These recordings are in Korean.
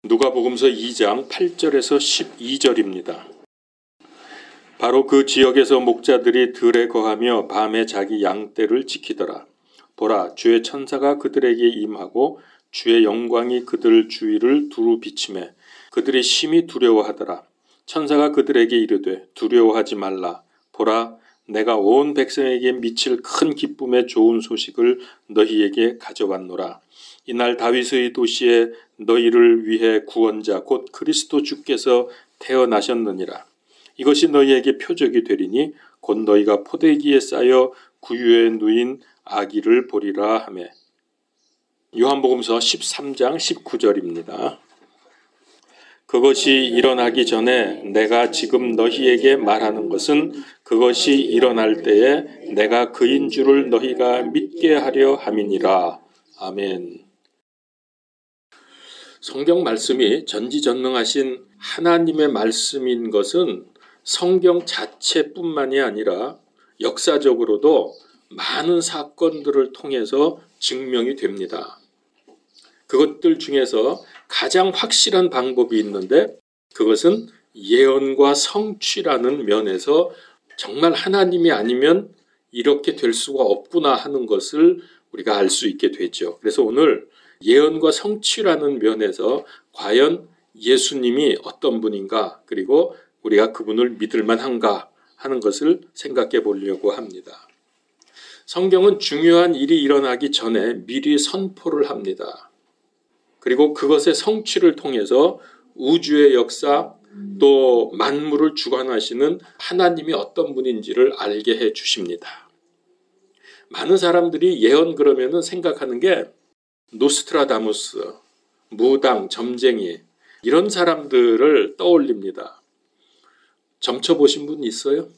누가복음서 2장 8절에서 12절입니다. 바로 그 지역에서 목자들이 들에 거하며 밤에 자기 양떼를 지키더라. 보라, 주의 천사가 그들에게 임하고 주의 영광이 그들 주위를 두루 비치매 그들이 심히 두려워하더라. 천사가 그들에게 이르되 두려워하지 말라. 보라, 내가 온 백성에게 미칠 큰 기쁨의 좋은 소식을 너희에게 가져왔노라. 이날 다윗의 도시에 너희를 위해 구원자 곧 그리스도 주께서 태어나셨느니라. 이것이 너희에게 표적이 되리니 곧 너희가 포대기에 쌓여 구유에 누인 아기를 보리라 하매. 요한복음서 13장 19절입니다. 그것이 일어나기 전에 내가 지금 너희에게 말하는 것은 그것이 일어날 때에 내가 그인 줄을 너희가 믿게 하려 함이니라. 아멘. 성경 말씀이 전지전능하신 하나님의 말씀인 것은 성경 자체뿐만이 아니라 역사적으로도 많은 사건들을 통해서 증명이 됩니다. 그것들 중에서 가장 확실한 방법이 있는데 그것은 예언과 성취라는 면에서 정말 하나님이 아니면 이렇게 될 수가 없구나 하는 것을 우리가 알 수 있게 되죠. 그래서 오늘 예언과 성취라는 면에서 과연 예수님이 어떤 분인가, 그리고 우리가 그분을 믿을 만한가 하는 것을 생각해 보려고 합니다. 성경은 중요한 일이 일어나기 전에 미리 선포를 합니다. 그리고 그것의 성취를 통해서 우주의 역사 또 만물을 주관하시는 하나님이 어떤 분인지를 알게 해 주십니다. 많은 사람들이 예언 그러면은 생각하는 게 노스트라다무스, 무당, 점쟁이 이런 사람들을 떠올립니다. 점쳐보신 분 있어요?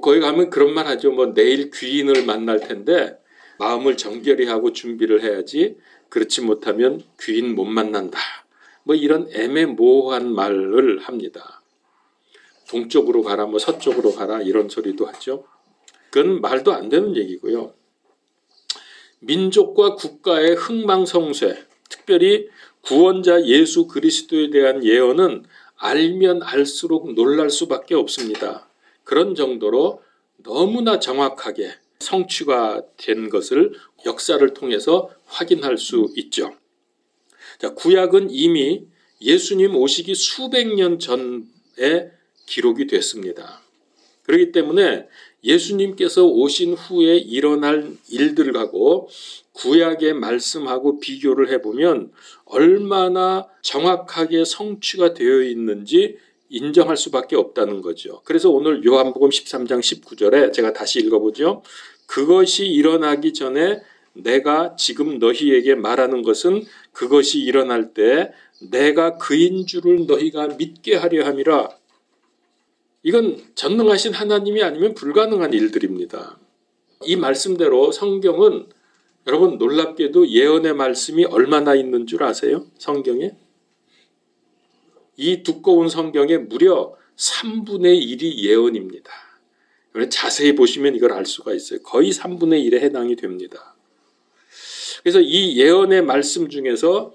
거기 가면 그런 말 하죠. 내일 귀인을 만날 텐데 마음을 정결히 하고 준비를 해야지 그렇지 못하면 귀인 못 만난다. 이런 애매모호한 말을 합니다. 동쪽으로 가라, 서쪽으로 가라 이런 소리도 하죠. 그건 말도 안 되는 얘기고요. 민족과 국가의 흥망성쇠, 특별히 구원자 예수 그리스도에 대한 예언은 알면 알수록 놀랄 수밖에 없습니다. 그런 정도로 너무나 정확하게 성취가 된 것을 역사를 통해서 확인할 수 있죠. 자, 구약은 이미 예수님 오시기 수백 년 전에 기록이 됐습니다. 그렇기 때문에 예수님께서 오신 후에 일어날 일들하고 구약의 말씀하고 비교를 해보면 얼마나 정확하게 성취가 되어 있는지 인정할 수밖에 없다는 거죠. 그래서 오늘 요한복음 13장 19절에 제가 다시 읽어보죠. 그것이 일어나기 전에 내가 지금 너희에게 말하는 것은 그것이 일어날 때 내가 그인 줄을 너희가 믿게 하려 함이라. 이건 전능하신 하나님이 아니면 불가능한 일들입니다. 이 말씀대로 성경은 여러분 놀랍게도 예언의 말씀이 얼마나 있는 줄 아세요? 성경에? 이 두꺼운 성경에 무려 3분의 1이 예언입니다. 자세히 보시면 이걸 알 수가 있어요. 거의 3분의 1에 해당이 됩니다. 그래서 이 예언의 말씀 중에서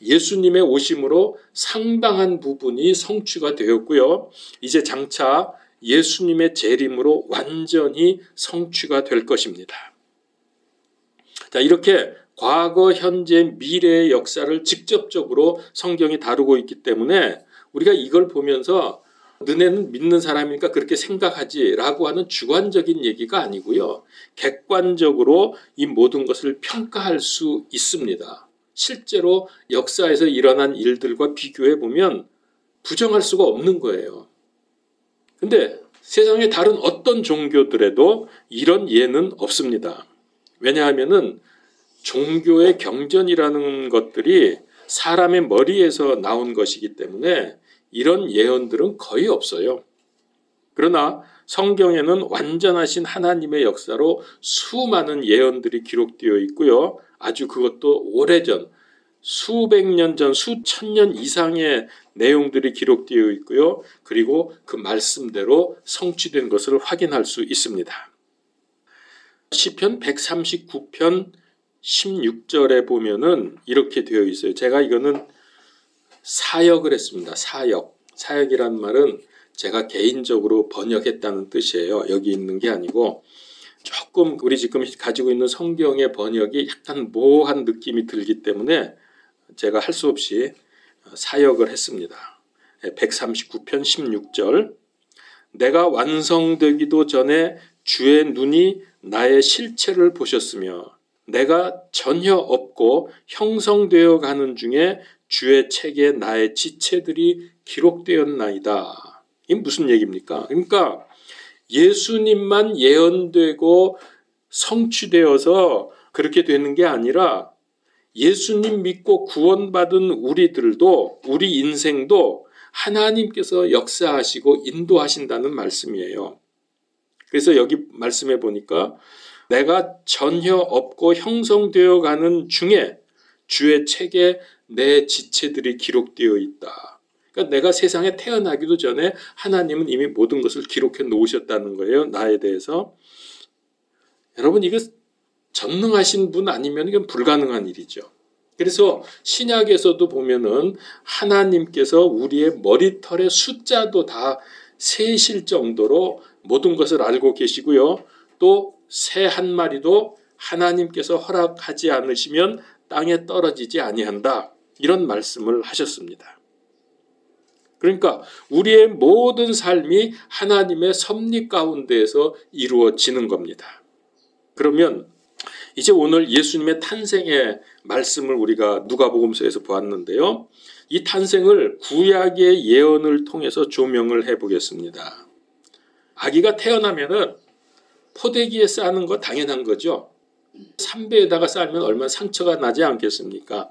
예수님의 오심으로 상당한 부분이 성취가 되었고요. 이제 장차 예수님의 재림으로 완전히 성취가 될 것입니다. 자, 이렇게 과거, 현재, 미래의 역사를 직접적으로 성경이 다루고 있기 때문에 우리가 이걸 보면서 너네는 믿는 사람이니까 그렇게 생각하지라고 하는 주관적인 얘기가 아니고요. 객관적으로 이 모든 것을 평가할 수 있습니다. 실제로 역사에서 일어난 일들과 비교해 보면 부정할 수가 없는 거예요. 근데 세상의 다른 어떤 종교들에도 이런 예는 없습니다. 왜냐하면은 종교의 경전이라는 것들이 사람의 머리에서 나온 것이기 때문에 이런 예언들은 거의 없어요. 그러나 성경에는 완전하신 하나님의 역사로 수많은 예언들이 기록되어 있고요. 아주 그것도 오래전, 수백 년 전, 수천 년 이상의 내용들이 기록되어 있고요. 그리고 그 말씀대로 성취된 것을 확인할 수 있습니다. 시편 139편 16절에 보면은 이렇게 되어 있어요. 제가 이거는 사역을 했습니다. 사역이란 말은 제가 개인적으로 번역했다는 뜻이에요. 여기 있는 게 아니고 조금 우리 지금 가지고 있는 성경의 번역이 약간 모호한 느낌이 들기 때문에 제가 할 수 없이 사역을 했습니다. 139편 16절 내가 완성되기도 전에 주의 눈이 나의 실체를 보셨으며 내가 전혀 없고 형성되어 가는 중에 주의 책에 나의 지체들이 기록되었나이다. 이게 무슨 얘기입니까? 그러니까 예수님만 예언되고 성취되어서 그렇게 되는 게 아니라 예수님 믿고 구원받은 우리들도 우리 인생도 하나님께서 역사하시고 인도하신다는 말씀이에요. 그래서 여기 말씀해 보니까 내가 전혀 없고 형성되어 가는 중에 주의 책에 내 지체들이 기록되어 있다. 그러니까 내가 세상에 태어나기도 전에 하나님은 이미 모든 것을 기록해 놓으셨다는 거예요. 나에 대해서. 여러분 이거 전능하신 분 아니면 이건 불가능한 일이죠. 그래서 신약에서도 보면은 하나님께서 우리의 머리털의 숫자도 다 세실 정도로 모든 것을 알고 계시고요. 또 새 한 마리도 하나님께서 허락하지 않으시면 땅에 떨어지지 아니한다. 이런 말씀을 하셨습니다. 그러니까 우리의 모든 삶이 하나님의 섭리 가운데에서 이루어지는 겁니다. 그러면 이제 오늘 예수님의 탄생의 말씀을 우리가 누가복음서에서 보았는데요. 이 탄생을 구약의 예언을 통해서 조명을 해보겠습니다. 아기가 태어나면은 포대기에 싸는 거 당연한 거죠. 삼배에다가 싸면 얼마나 상처가 나지 않겠습니까?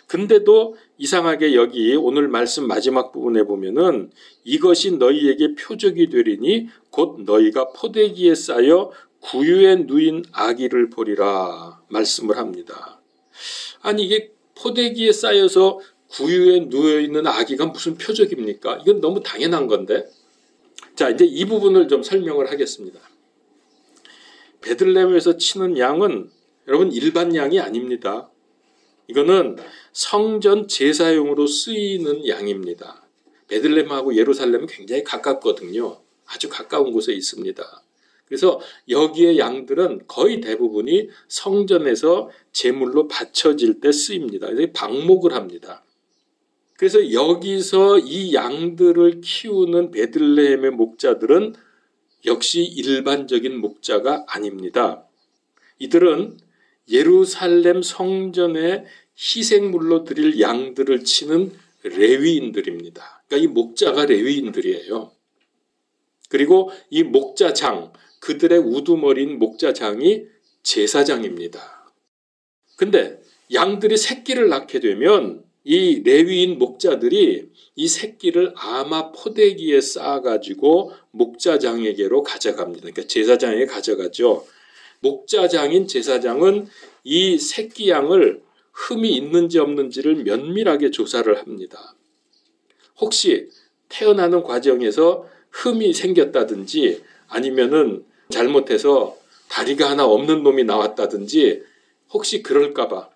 근데도 이상하게 여기 오늘 말씀 마지막 부분에 보면은 이것이 너희에게 표적이 되리니 곧 너희가 포대기에 싸여 구유에 누인 아기를 보리라 말씀을 합니다. 아니 이게 포대기에 쌓여서 구유에 누워있는 아기가 무슨 표적입니까? 이건 너무 당연한 건데. 자 이제 이 부분을 좀 설명을 하겠습니다. 베들레헴에서 치는 양은 여러분 일반 양이 아닙니다. 이거는 성전 제사용으로 쓰이는 양입니다. 베들레헴하고 예루살렘은 굉장히 가깝거든요. 아주 가까운 곳에 있습니다. 그래서 여기의 양들은 거의 대부분이 성전에서 제물로 바쳐질 때 쓰입니다. 그래서 방목을 합니다. 그래서 여기서 이 양들을 키우는 베들레헴의 목자들은 역시 일반적인 목자가 아닙니다. 이들은 예루살렘 성전에 희생물로 드릴 양들을 치는 레위인들입니다. 그러니까 이 목자가 레위인들이에요. 그리고 이 목자장, 그들의 우두머리인 목자장이 제사장입니다. 근데 양들이 새끼를 낳게 되면 이 레위인 목자들이 이 새끼를 아마 포대기에 쌓아가지고 목자장에게로 가져갑니다. 그러니까 제사장에게 가져가죠. 목자장인 제사장은 이 새끼 양을 흠이 있는지 없는지를 면밀하게 조사를 합니다. 혹시 태어나는 과정에서 흠이 생겼다든지 아니면은 잘못해서 다리가 하나 없는 놈이 나왔다든지 혹시 그럴까봐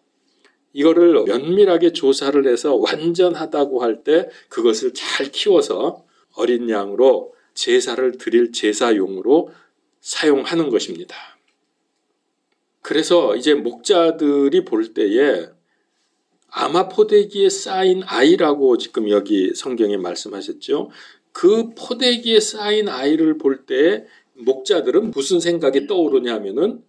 이거를 면밀하게 조사를 해서 완전하다고 할 때 그것을 잘 키워서 어린 양으로 제사를 드릴 제사용으로 사용하는 것입니다. 그래서 이제 목자들이 볼 때에 아마 포대기에 쌓인 아이라고 지금 여기 성경에 말씀하셨죠. 그 포대기에 쌓인 아이를 볼 때 목자들은 무슨 생각이 떠오르냐면은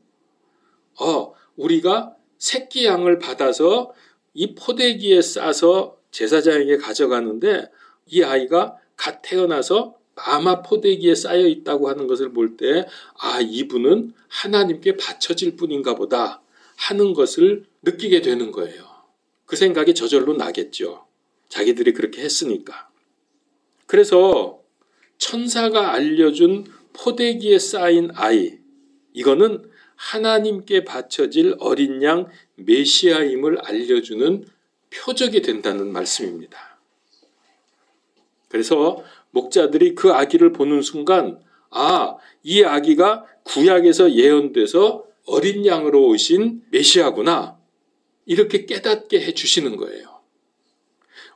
우리가 새끼 양을 받아서 이 포대기에 싸서 제사장에게 가져가는데 이 아이가 갓 태어나서 아마 포대기에 쌓여 있다고 하는 것을 볼 때 이분은 하나님께 바쳐질 분인가 보다 하는 것을 느끼게 되는 거예요. 그 생각이 저절로 나겠죠. 자기들이 그렇게 했으니까. 그래서 천사가 알려준 포대기에 쌓인 아이, 이거는 하나님께 바쳐질 어린 양 메시아임을 알려주는 표적이 된다는 말씀입니다. 그래서 목자들이 그 아기를 보는 순간 이 아기가 구약에서 예언돼서 어린 양으로 오신 메시아구나 이렇게 깨닫게 해주시는 거예요.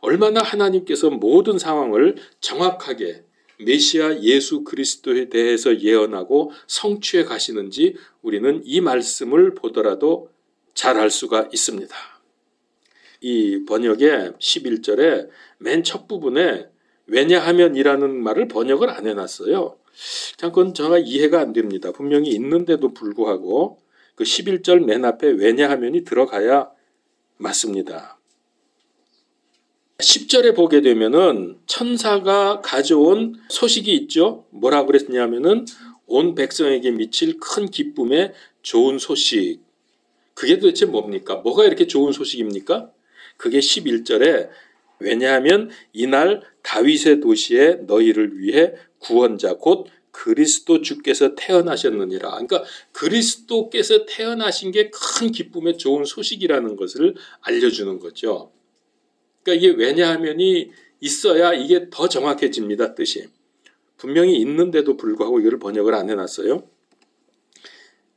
얼마나 하나님께서 모든 상황을 정확하게 메시아 예수 그리스도에 대해서 예언하고 성취해 가시는지 우리는 이 말씀을 보더라도 잘 알 수가 있습니다. 이 번역의 11절에 맨 첫 부분에 왜냐하면이라는 말을 번역을 안 해놨어요. 잠깐 제가 이해가 안 됩니다. 분명히 있는데도 불구하고 그 11절 맨 앞에 왜냐하면이 들어가야 맞습니다. 10절에 보게 되면은 천사가 가져온 소식이 있죠. 뭐라 그랬냐면은 온 백성에게 미칠 큰 기쁨의 좋은 소식. 그게 도대체 뭡니까? 뭐가 이렇게 좋은 소식입니까? 그게 11절에 왜냐하면 이날 다윗의 도시에 너희를 위해 구원자 곧 그리스도 주께서 태어나셨느니라. 그러니까 그리스도께서 태어나신 게 큰 기쁨의 좋은 소식이라는 것을 알려주는 거죠. 그러니까 이게 왜냐하면이 있어야 이게 더 정확해집니다. 뜻이. 분명히 있는데도 불구하고 이걸 번역을 안 해놨어요.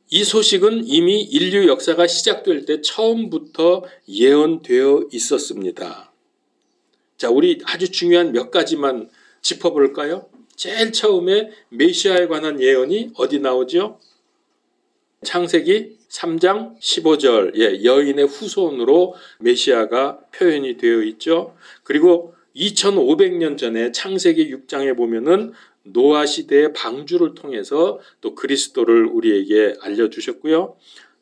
이 소식은 이미 인류 역사가 시작될 때 처음부터 예언되어 있었습니다. 자, 우리 아주 중요한 몇 가지만 짚어볼까요? 제일 처음에 메시아에 관한 예언이 어디 나오죠? 창세기 3장 15절, 여인의 후손으로 메시아가 표현이 되어 있죠. 그리고 2500년 전에 창세기 6장에 보면은 노아 시대의 방주를 통해서 또 그리스도를 우리에게 알려주셨고요.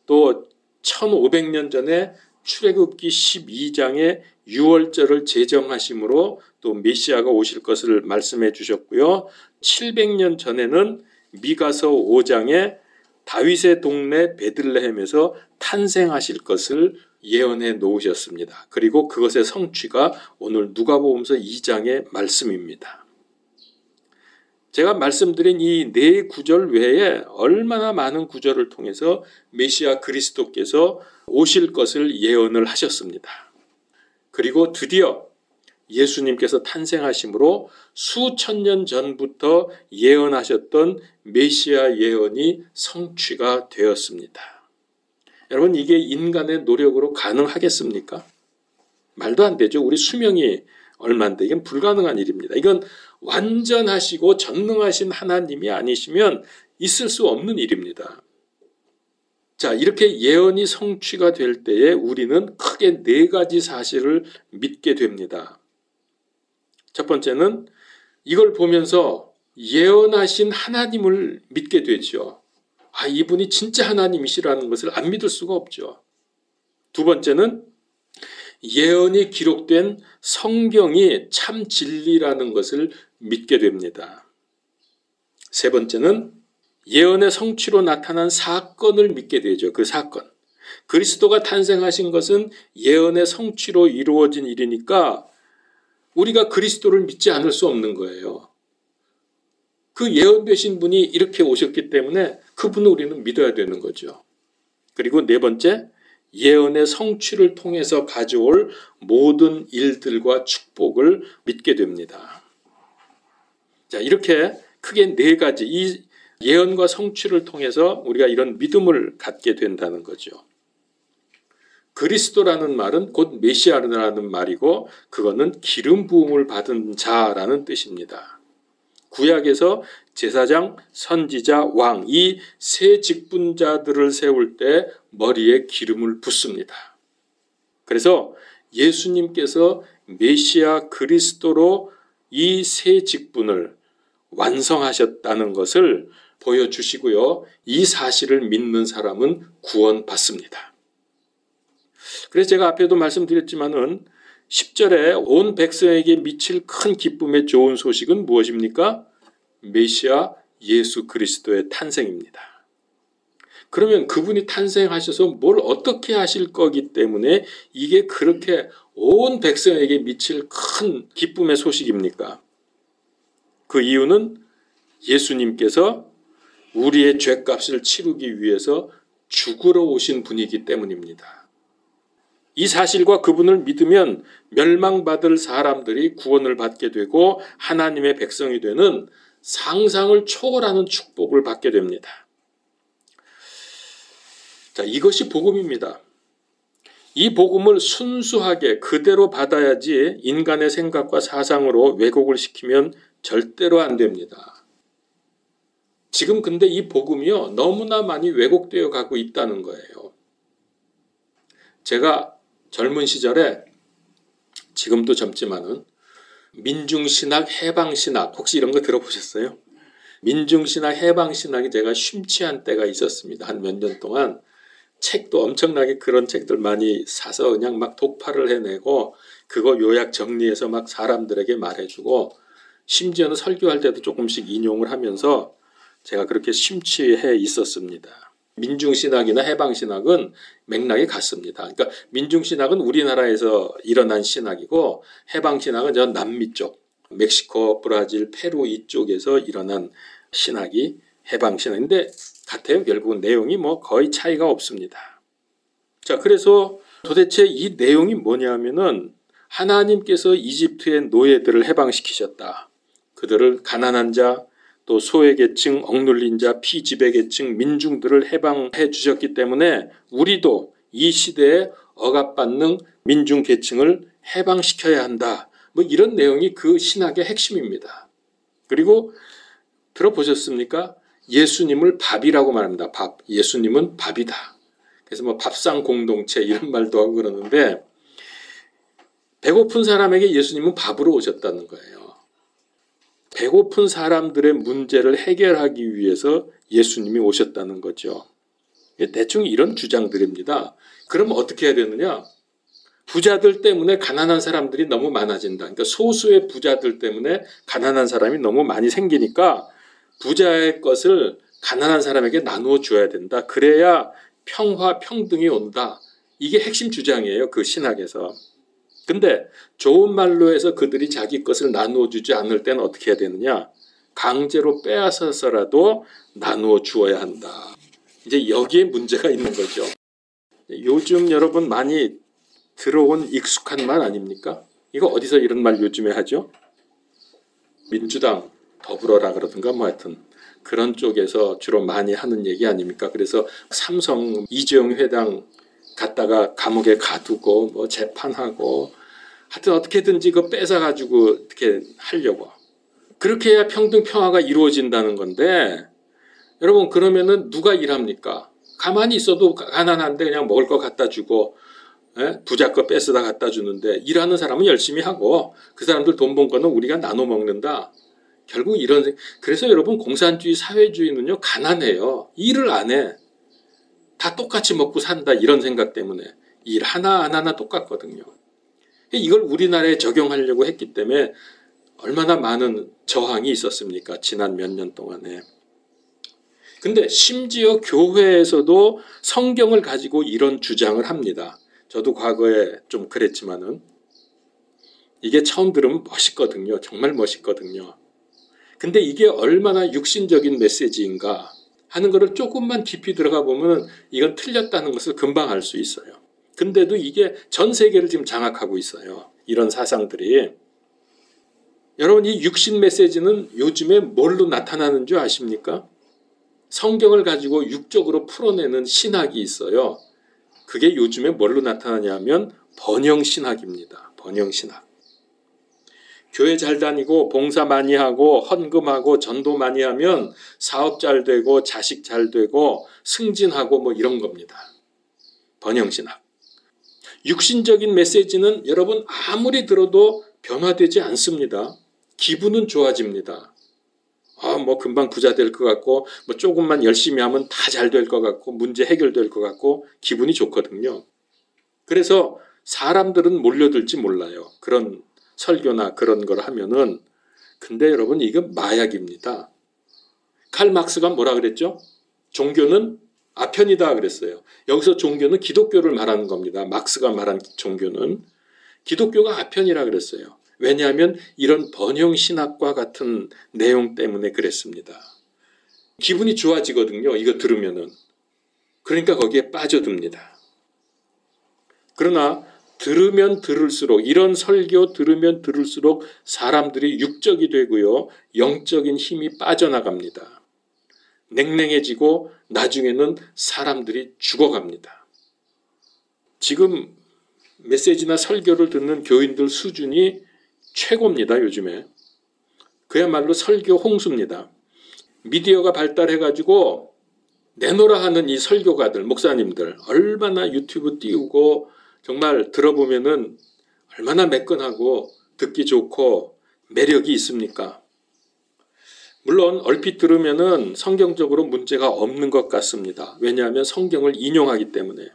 또 1500년 전에 출애굽기 12장에 유월절을 제정하심으로 또 메시아가 오실 것을 말씀해 주셨고요. 700년 전에는 미가서 5장에 다윗의 동네 베들레헴에서 탄생하실 것을 예언해 놓으셨습니다. 그리고 그것의 성취가 오늘 누가복음서 2장의 말씀입니다. 제가 말씀드린 이 네 구절 외에 얼마나 많은 구절을 통해서 메시아 그리스도께서 오실 것을 예언을 하셨습니다. 그리고 드디어 예수님께서 탄생하심으로 수천 년 전부터 예언하셨던 메시아 예언이 성취가 되었습니다. 여러분, 이게 인간의 노력으로 가능하겠습니까? 말도 안 되죠. 우리 수명이 얼마인데 이건 불가능한 일입니다. 이건 완전하시고 전능하신 하나님이 아니시면 있을 수 없는 일입니다. 자, 이렇게 예언이 성취가 될 때에 우리는 크게 네 가지 사실을 믿게 됩니다. 첫 번째는 이걸 보면서 예언하신 하나님을 믿게 되죠. 이분이 진짜 하나님이시라는 것을 안 믿을 수가 없죠. 두 번째는 예언이 기록된 성경이 참 진리라는 것을 믿게 됩니다. 세 번째는 예언의 성취로 나타난 사건을 믿게 되죠. 그 사건. 그리스도가 탄생하신 것은 예언의 성취로 이루어진 일이니까 우리가 그리스도를 믿지 않을 수 없는 거예요. 그 예언되신 분이 이렇게 오셨기 때문에 그분을 우리는 믿어야 되는 거죠. 그리고 네 번째, 예언의 성취를 통해서 가져올 모든 일들과 축복을 믿게 됩니다. 자, 이렇게 크게 네 가지, 이 예언과 성취를 통해서 우리가 이런 믿음을 갖게 된다는 거죠. 그리스도라는 말은 곧 메시아라는 말이고 그거는 기름 부음을 받은 자라는 뜻입니다. 구약에서 제사장, 선지자, 왕 이 세 직분자들을 세울 때 머리에 기름을 붓습니다. 그래서 예수님께서 메시아 그리스도로 이 세 직분을 완성하셨다는 것을 보여주시고요. 이 사실을 믿는 사람은 구원받습니다. 그래서 제가 앞에도 말씀드렸지만은 10절에 온 백성에게 미칠 큰 기쁨의 좋은 소식은 무엇입니까? 메시아 예수 그리스도의 탄생입니다. 그러면 그분이 탄생하셔서 뭘 어떻게 하실 거기 때문에 이게 그렇게 온 백성에게 미칠 큰 기쁨의 소식입니까? 그 이유는 예수님께서 우리의 죄값을 치르기 위해서 죽으러 오신 분이기 때문입니다. 이 사실과 그분을 믿으면 멸망받을 사람들이 구원을 받게 되고 하나님의 백성이 되는 상상을 초월하는 축복을 받게 됩니다. 자, 이것이 복음입니다. 이 복음을 순수하게 그대로 받아야지 인간의 생각과 사상으로 왜곡을 시키면 절대로 안 됩니다. 지금 근데 이 복음이요, 너무나 많이 왜곡되어 가고 있다는 거예요. 제가 젊은 시절에, 지금도 젊지만은, 민중신학, 해방신학, 혹시 이런 거 들어보셨어요? 민중신학, 해방신학이 제가 심취한 때가 있었습니다. 한 몇 년 동안. 책도 엄청나게 그런 책들 많이 사서 그냥 막 독파를 해내고 그거 요약 정리해서 막 사람들에게 말해주고 심지어는 설교할 때도 조금씩 인용을 하면서 제가 그렇게 심취해 있었습니다. 민중신학이나 해방신학은 맥락이 같습니다. 그러니까 민중신학은 우리나라에서 일어난 신학이고 해방신학은 저 남미 쪽, 멕시코, 브라질, 페루 이쪽에서 일어난 신학이 해방신학인데 같아요. 결국은 내용이 뭐 거의 차이가 없습니다. 자, 그래서 도대체 이 내용이 뭐냐면은 하나님께서 이집트의 노예들을 해방시키셨다. 그들을 가난한 자, 또 소외계층, 억눌린 자, 피지배계층, 민중들을 해방해 주셨기 때문에 우리도 이 시대에 억압받는 민중계층을 해방시켜야 한다. 뭐 이런 내용이 그 신학의 핵심입니다. 그리고 들어보셨습니까? 예수님을 밥이라고 말합니다. 밥. 예수님은 밥이다. 그래서 뭐 밥상 공동체 이런 말도 하고 그러는데 배고픈 사람에게 예수님은 밥으로 오셨다는 거예요. 배고픈 사람들의 문제를 해결하기 위해서 예수님이 오셨다는 거죠. 대충 이런 주장들입니다. 그럼 어떻게 해야 되느냐? 부자들 때문에 가난한 사람들이 너무 많아진다. 그러니까 소수의 부자들 때문에 가난한 사람이 너무 많이 생기니까 부자의 것을 가난한 사람에게 나누어 줘야 된다. 그래야 평화, 평등이 온다. 이게 핵심 주장이에요. 그 신학에서. 근데 좋은 말로 해서 그들이 자기 것을 나누어 주지 않을 때는 어떻게 해야 되느냐? 강제로 빼앗아서라도 나누어 주어야 한다. 이제 여기에 문제가 있는 거죠. 요즘 여러분 많이 들어온 익숙한 말 아닙니까? 이거 어디서 이런 말 요즘에 하죠? 민주당, 더불어라 그러든가 뭐 하여튼 그런 쪽에서 주로 많이 하는 얘기 아닙니까? 그래서 삼성 이재용 회장 갔다가 감옥에 가두고 뭐 재판하고 하여튼 어떻게든지 그거 뺏어가지고 어떻게 하려고. 그렇게 해야 평등 평화가 이루어진다는 건데 여러분 그러면은 누가 일합니까? 가만히 있어도 가난한데 그냥 먹을 거 갖다 주고 부자 거 뺏어다 갖다 주는데 일하는 사람은 열심히 하고 그 사람들 돈 번 거는 우리가 나눠 먹는다. 결국 이런 그래서 여러분 공산주의 사회주의는요 가난해요. 일을 안 해. 다 똑같이 먹고 산다 이런 생각 때문에 일 하나하나 똑같거든요. 이걸 우리나라에 적용하려고 했기 때문에 얼마나 많은 저항이 있었습니까? 지난 몇 년 동안에. 근데 심지어 교회에서도 성경을 가지고 이런 주장을 합니다. 저도 과거에 좀 그랬지만은 이게 처음 들으면 멋있거든요. 정말 멋있거든요. 근데 이게 얼마나 육신적인 메시지인가 하는 것을 조금만 깊이 들어가 보면 이건 틀렸다는 것을 금방 알 수 있어요. 근데도 이게 전 세계를 지금 장악하고 있어요. 이런 사상들이. 여러분 이 육신 메시지는 요즘에 뭘로 나타나는 줄 아십니까? 성경을 가지고 육적으로 풀어내는 신학이 있어요. 그게 요즘에 뭘로 나타나냐면 번영신학입니다. 번영신학. 교회 잘 다니고 봉사 많이 하고 헌금하고 전도 많이 하면 사업 잘 되고 자식 잘 되고 승진하고 뭐 이런 겁니다. 번영신학. 육신적인 메시지는 여러분 아무리 들어도 변화되지 않습니다. 기분은 좋아집니다. 뭐 금방 부자 될 것 같고 뭐 조금만 열심히 하면 다 잘 될 것 같고 문제 해결될 것 같고 기분이 좋거든요. 그래서 사람들은 몰려들지 몰라요. 그런 설교나 그런 걸 하면은. 근데 여러분 이거 마약입니다. 칼 막스가 뭐라 그랬죠? 종교는 아편이다 그랬어요. 여기서 종교는 기독교를 말하는 겁니다. 막스가 말한 종교는 기독교가 아편이라 그랬어요. 왜냐하면 이런 번영신학과 같은 내용 때문에 그랬습니다. 기분이 좋아지거든요. 이거 들으면은. 그러니까 거기에 빠져듭니다. 그러나 들으면 들을수록 이런 설교 들으면 들을수록 사람들이 육적이 되고요. 영적인 힘이 빠져나갑니다. 냉랭해지고 나중에는 사람들이 죽어갑니다. 지금 메시지나 설교를 듣는 교인들 수준이 최고입니다. 요즘에. 그야말로 설교 홍수입니다. 미디어가 발달해가지고 내노라 하는 이 설교가들, 목사님들 얼마나 유튜브 띄우고 정말 들어보면은 얼마나 매끈하고 듣기 좋고 매력이 있습니까? 물론 얼핏 들으면은 성경적으로 문제가 없는 것 같습니다. 왜냐하면 성경을 인용하기 때문에.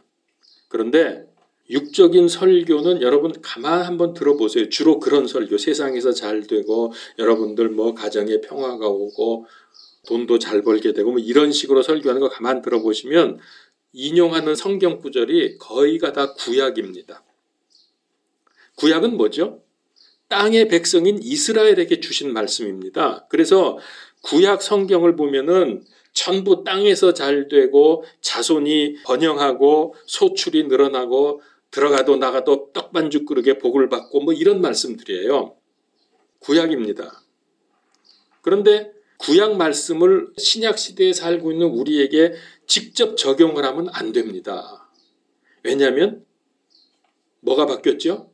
그런데 육적인 설교는 여러분 가만 한번 들어보세요. 주로 그런 설교, 세상에서 잘 되고 여러분들 뭐 가정에 평화가 오고 돈도 잘 벌게 되고 뭐 이런 식으로 설교하는 거 가만 들어보시면 인용하는 성경 구절이 거의가 다 구약입니다. 구약은 뭐죠? 땅의 백성인 이스라엘에게 주신 말씀입니다. 그래서 구약 성경을 보면은 전부 땅에서 잘 되고 자손이 번영하고 소출이 늘어나고 들어가도 나가도 떡반죽 그릇에 복을 받고 뭐 이런 말씀들이에요. 구약입니다. 그런데 구약 말씀을 신약 시대에 살고 있는 우리에게 직접 적용을 하면 안 됩니다. 왜냐하면 뭐가 바뀌었죠?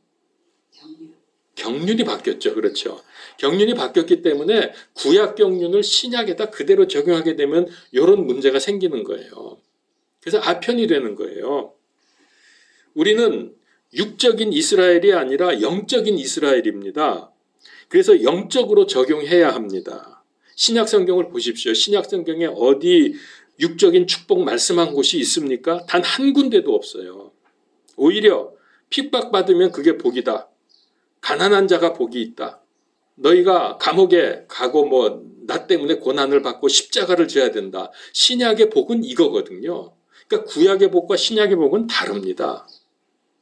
경륜이 바뀌었죠. 그렇죠. 경륜이 바뀌었기 때문에 구약 경륜을 신약에다 그대로 적용하게 되면 이런 문제가 생기는 거예요. 그래서 아편이 되는 거예요. 우리는 육적인 이스라엘이 아니라 영적인 이스라엘입니다. 그래서 영적으로 적용해야 합니다. 신약 성경을 보십시오. 신약 성경에 어디 육적인 축복 말씀한 곳이 있습니까? 단 한 군데도 없어요. 오히려 핍박받으면 그게 복이다. 가난한 자가 복이 있다. 너희가 감옥에 가고 뭐 나 때문에 고난을 받고 십자가를 져야 된다. 신약의 복은 이거거든요. 그러니까 구약의 복과 신약의 복은 다릅니다.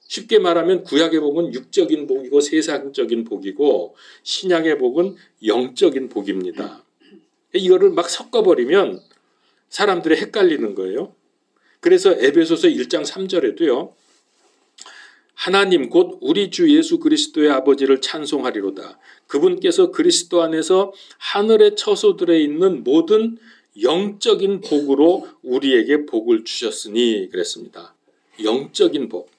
쉽게 말하면 구약의 복은 육적인 복이고 세상적인 복이고 신약의 복은 영적인 복입니다. 이거를 막 섞어버리면 사람들이 헷갈리는 거예요. 그래서 에베소서 1장 3절에도요. 하나님 곧 우리 주 예수 그리스도의 아버지를 찬송하리로다. 그분께서 그리스도 안에서 하늘의 처소들에 있는 모든 영적인 복으로 우리에게 복을 주셨으니 그랬습니다. 영적인 복.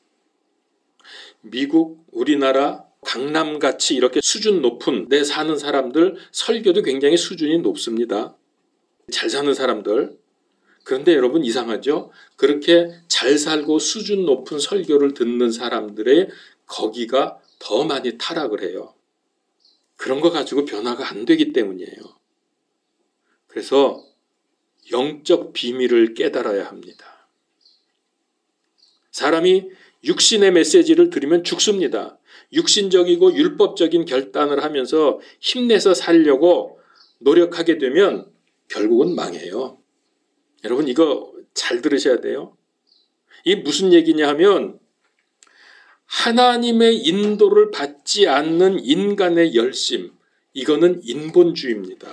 미국, 우리나라, 강남같이 이렇게 수준 높은 데 사는 사람들 설교도 굉장히 수준이 높습니다. 잘 사는 사람들. 그런데 여러분 이상하죠? 그렇게 잘 살고 수준 높은 설교를 듣는 사람들의 거기가 더 많이 타락을 해요. 그런 거 가지고 변화가 안 되기 때문이에요. 그래서 영적 비밀을 깨달아야 합니다. 사람이 육신의 메시지를 들으면 죽습니다. 육신적이고 율법적인 결단을 하면서 힘내서 살려고 노력하게 되면 결국은 망해요. 여러분 이거 잘 들으셔야 돼요. 이게 무슨 얘기냐 하면 하나님의 인도를 받지 않는 인간의 열심, 이거는 인본주의입니다.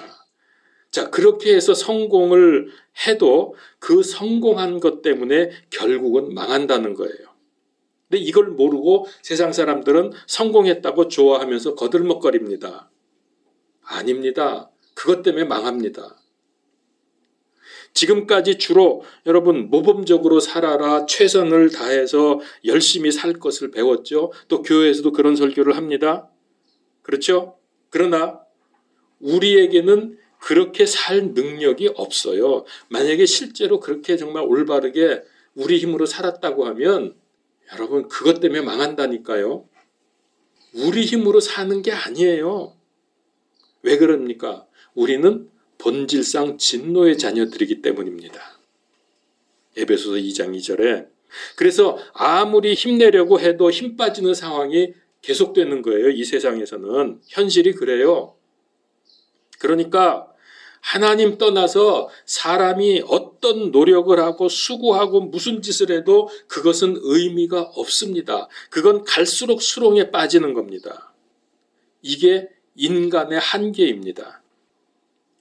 자, 그렇게 해서 성공을 해도 그 성공한 것 때문에 결국은 망한다는 거예요. 근데 이걸 모르고 세상 사람들은 성공했다고 좋아하면서 거들먹거립니다. 아닙니다. 그것 때문에 망합니다. 지금까지 주로 여러분 모범적으로 살아라, 최선을 다해서 열심히 살 것을 배웠죠. 또 교회에서도 그런 설교를 합니다. 그렇죠? 그러나 우리에게는 그렇게 살 능력이 없어요. 만약에 실제로 그렇게 정말 올바르게 우리 힘으로 살았다고 하면 여러분 그것 때문에 망한다니까요. 우리 힘으로 사는 게 아니에요. 왜 그럽니까? 우리는 본질상 진노의 자녀들이기 때문입니다. 에베소서 2장 2절에 그래서 아무리 힘내려고 해도 힘 빠지는 상황이 계속되는 거예요. 이 세상에서는 현실이 그래요. 그러니까 하나님 떠나서 사람이 어떤 노력을 하고 수고하고 무슨 짓을 해도 그것은 의미가 없습니다. 그건 갈수록 수렁에 빠지는 겁니다. 이게 인간의 한계입니다.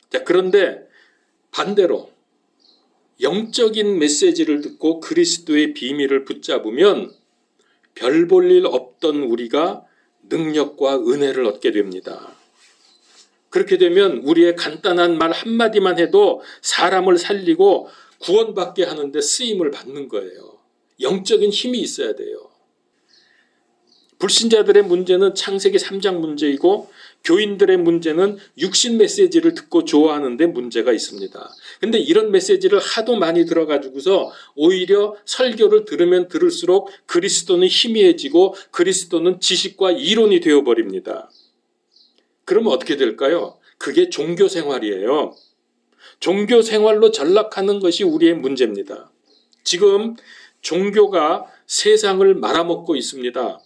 자, 그런데 반대로 영적인 메시지를 듣고 그리스도의 비밀을 붙잡으면 별 볼 일 없던 우리가 능력과 은혜를 얻게 됩니다. 그렇게 되면 우리의 간단한 말 한마디만 해도 사람을 살리고 구원받게 하는데 쓰임을 받는 거예요. 영적인 힘이 있어야 돼요. 불신자들의 문제는 창세기 3장 문제이고 교인들의 문제는 육신 메시지를 듣고 좋아하는데 문제가 있습니다. 근데 이런 메시지를 하도 많이 들어가지고서 오히려 설교를 들으면 들을수록 그리스도는 희미해지고 그리스도는 지식과 이론이 되어버립니다. 그러면 어떻게 될까요? 그게 종교 생활이에요. 종교 생활로 전락하는 것이 우리의 문제입니다. 지금 종교가 세상을 말아먹고 있습니다.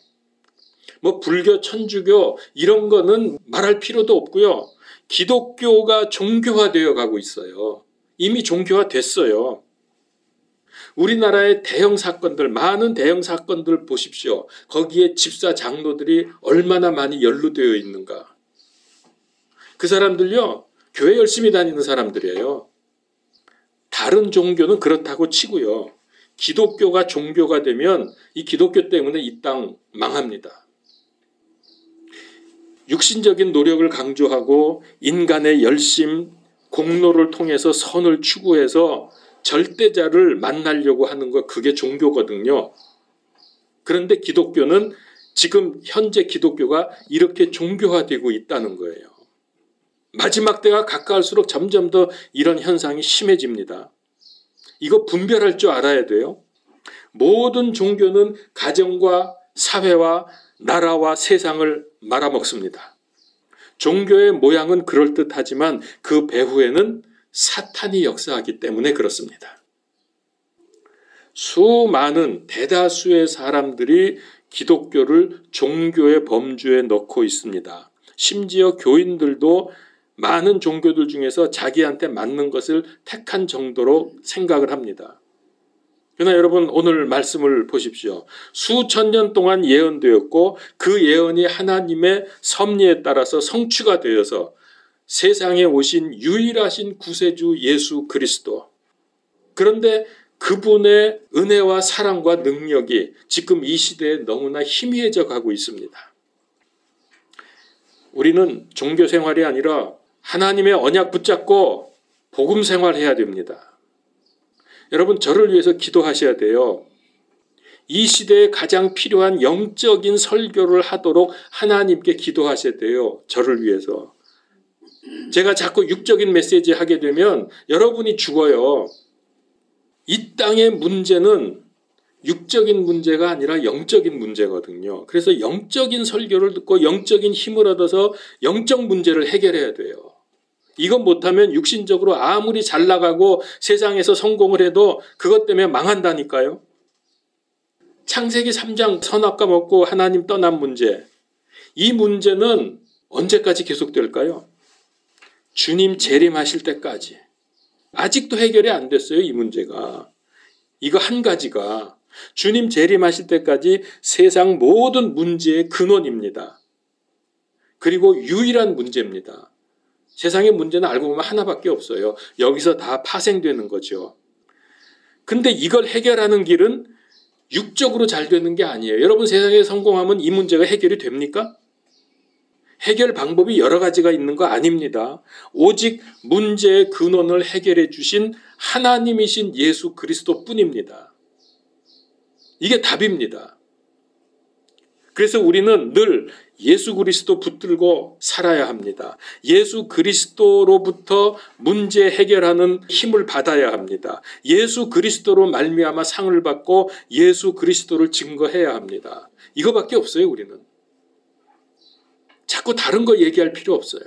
불교, 천주교 이런 거는 말할 필요도 없고요. 기독교가 종교화되어 가고 있어요. 이미 종교화 됐어요. 우리나라의 대형 사건들, 많은 대형 사건들 보십시오. 거기에 집사 장로들이 얼마나 많이 연루되어 있는가. 그 사람들요, 교회 열심히 다니는 사람들이에요. 다른 종교는 그렇다고 치고요. 기독교가 종교가 되면 이 기독교 때문에 이 땅 망합니다. 육신적인 노력을 강조하고 인간의 열심, 공로를 통해서 선을 추구해서 절대자를 만나려고 하는 것, 그게 종교거든요. 그런데 기독교는 지금 현재 기독교가 이렇게 종교화되고 있다는 거예요. 마지막 때가 가까울수록 점점 더 이런 현상이 심해집니다. 이거 분별할 줄 알아야 돼요. 모든 종교는 가정과 사회와 나라와 세상을 말아먹습니다. 종교의 모양은 그럴듯하지만 그 배후에는 사탄이 역사하기 때문에 그렇습니다. 수많은 대다수의 사람들이 기독교를 종교의 범주에 넣고 있습니다. 심지어 교인들도 많은 종교들 중에서 자기한테 맞는 것을 택한 정도로 생각을 합니다. 그러나 여러분 오늘 말씀을 보십시오. 수천 년 동안 예언되었고 그 예언이 하나님의 섭리에 따라서 성취가 되어서 세상에 오신 유일하신 구세주 예수 그리스도. 그런데 그분의 은혜와 사랑과 능력이 지금 이 시대에 너무나 희미해져 가고 있습니다. 우리는 종교 생활이 아니라 하나님의 언약 붙잡고 복음 생활해야 됩니다. 여러분 저를 위해서 기도하셔야 돼요. 이 시대에 가장 필요한 영적인 설교를 하도록 하나님께 기도하셔야 돼요. 저를 위해서. 제가 자꾸 육적인 메시지 하게 되면 여러분이 죽어요. 이 땅의 문제는 육적인 문제가 아니라 영적인 문제거든요. 그래서 영적인 설교를 듣고 영적인 힘을 얻어서 영적 문제를 해결해야 돼요. 이건 못하면 육신적으로 아무리 잘 나가고 세상에서 성공을 해도 그것 때문에 망한다니까요. 창세기 3장 선악과 먹고 하나님 떠난 문제. 이 문제는 언제까지 계속될까요? 주님 재림하실 때까지. 아직도 해결이 안 됐어요, 이 문제가. 이거 한 가지가 주님 재림하실 때까지 세상 모든 문제의 근원입니다. 그리고 유일한 문제입니다. 세상의 문제는 알고 보면 하나밖에 없어요. 여기서 다 파생되는 거죠. 근데 이걸 해결하는 길은 육적으로 잘 되는 게 아니에요. 여러분 세상에 성공하면 이 문제가 해결이 됩니까? 해결 방법이 여러 가지가 있는 거 아닙니다. 오직 문제의 근원을 해결해 주신 하나님이신 예수 그리스도 뿐입니다. 이게 답입니다. 그래서 우리는 늘 예수 그리스도 붙들고 살아야 합니다. 예수 그리스도로부터 문제 해결하는 힘을 받아야 합니다. 예수 그리스도로 말미암아 상을 받고 예수 그리스도를 증거해야 합니다. 이거밖에 없어요, 우리는. 자꾸 다른 거 얘기할 필요 없어요.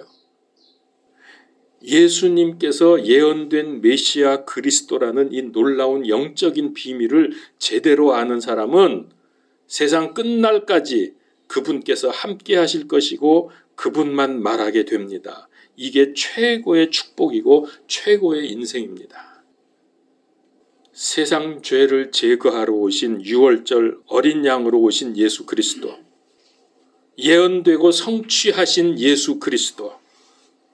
예수님께서 예언된 메시아 그리스도라는 이 놀라운 영적인 비밀을 제대로 아는 사람은 세상 끝날까지 그분께서 함께 하실 것이고 그분만 말하게 됩니다. 이게 최고의 축복이고 최고의 인생입니다. 세상 죄를 제거하러 오신 6월절 어린 양으로 오신 예수 그리스도, 예언되고 성취하신 예수 그리스도,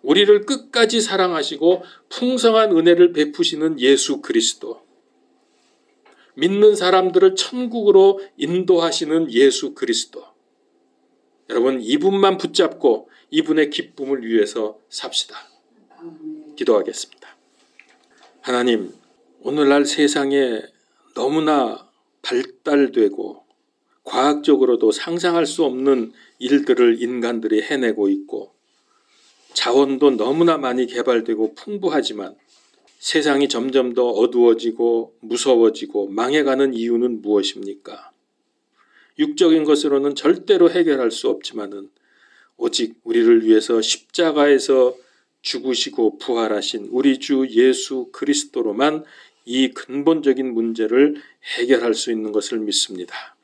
우리를 끝까지 사랑하시고 풍성한 은혜를 베푸시는 예수 그리스도, 믿는 사람들을 천국으로 인도하시는 예수 그리스도. 여러분 이분만 붙잡고 이분의 기쁨을 위해서 삽시다. 기도하겠습니다. 하나님, 오늘날 세상에 너무나 발달되고 과학적으로도 상상할 수 없는 일들을 인간들이 해내고 있고 자원도 너무나 많이 개발되고 풍부하지만 세상이 점점 더 어두워지고 무서워지고 망해가는 이유는 무엇입니까? 육적인 것으로는 절대로 해결할 수 없지만은 오직 우리를 위해서 십자가에서 죽으시고 부활하신 우리 주 예수 그리스도로만 이 근본적인 문제를 해결할 수 있는 것을 믿습니다.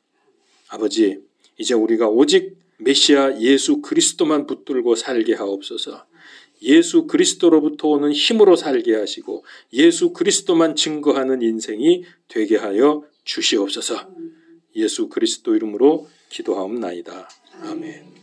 아버지, 이제 우리가 오직 메시아 예수 그리스도만 붙들고 살게 하옵소서. 예수 그리스도로부터 오는 힘으로 살게 하시고 예수 그리스도만 증거하는 인생이 되게 하여 주시옵소서. 예수 그리스도 이름으로 기도하옵나이다. 아멘.